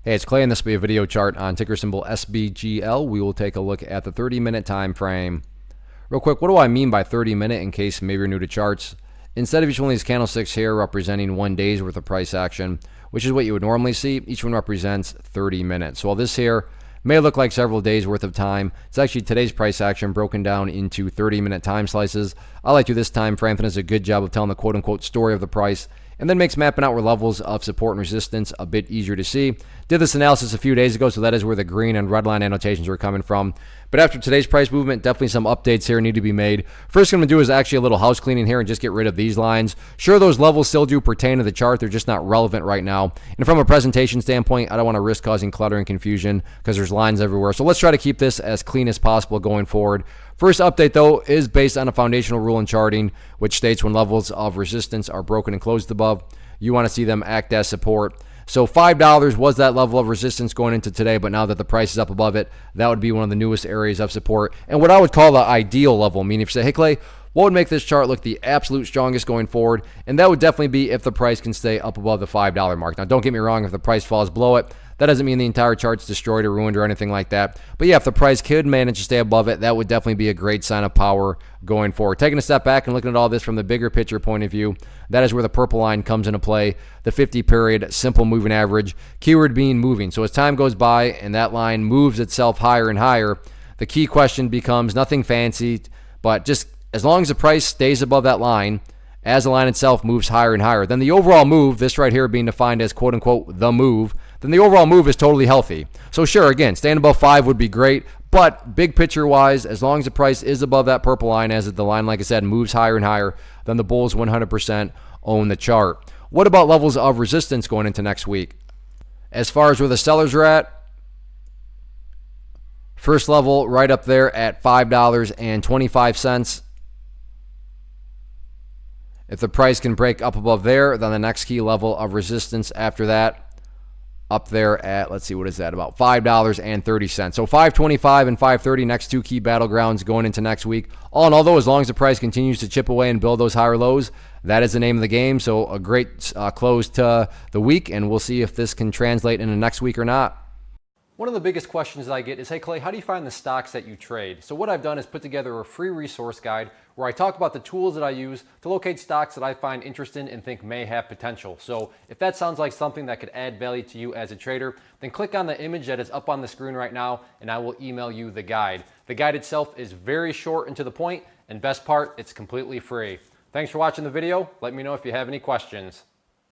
Hey, it's Clay, and this will be a video chart on ticker symbol SBGL. We will take a look at the 30-minute time frame. Real quick, what do I mean by 30-minute in case maybe you're new to charts? Instead of each one of these candlesticks here representing 1 day's worth of price action, which is what you would normally see, each one represents 30 minutes. So while this here may look like several days worth of time, it's actually today's price action broken down into 30-minute time slices. I like to do this time frame, and does a good job of telling the quote-unquote story of the price, and then makes mapping out where levels of support and resistance a bit easier to see. Did this analysis a few days ago, so that is where the green and red line annotations were coming from. But after today's price movement, definitely some updates here need to be made. First thing I'm going to do is actually a little house cleaning here and just get rid of these lines. Sure, those levels still do pertain to the chart. They're just not relevant right now. And from a presentation standpoint, I don't want to risk causing clutter and confusion because there's lines everywhere. So let's try to keep this as clean as possible going forward. First update, though, is based on a foundational rule in charting, which states when levels of resistance are broken and closed above, you want to see them act as support. So $5 was that level of resistance going into today, but now that the price is up above it, that would be one of the newest areas of support. And what I would call the ideal level, meaning if you say, hey Clay, what would make this chart look the absolute strongest going forward? And that would definitely be if the price can stay up above the $5 mark. Now, don't get me wrong, if the price falls below it, that doesn't mean the entire chart's destroyed or ruined or anything like that. But yeah, if the price could manage to stay above it, that would definitely be a great sign of power going forward. Taking a step back and looking at all this from the bigger picture point of view, that is where the purple line comes into play, the 50-period simple moving average, keyword being moving. So as time goes by and that line moves itself higher and higher, the key question becomes nothing fancy, but just as long as the price stays above that line, as the line itself moves higher and higher, then the overall move, this right here being defined as quote-unquote the move, then the overall move is totally healthy. So sure, again, staying above 5 would be great, but big picture-wise, as long as the price is above that purple line, as the line, like I said, moves higher and higher, then the bulls 100% own the chart. What about levels of resistance going into next week? As far as where the sellers are at, first level right up there at $5.25. If the price can break up above there, then the next key level of resistance after that, up there at, let's see, what is that, about $5.30. So $5.25 and $5.30, next two key battlegrounds going into next week. All in all, though, as long as the price continues to chip away and build those higher lows, that is the name of the game. So a great close to the week, and we'll see if this can translate into next week or not. One of the biggest questions that I get is, hey Clay, how do you find the stocks that you trade? So what I've done is put together a free resource guide where I talk about the tools that I use to locate stocks that I find interesting and think may have potential. So if that sounds like something that could add value to you as a trader, then click on the image that is up on the screen right now and I will email you the guide. The guide itself is very short and to the point, and best part, it's completely free. Thanks for watching the video. Let me know if you have any questions.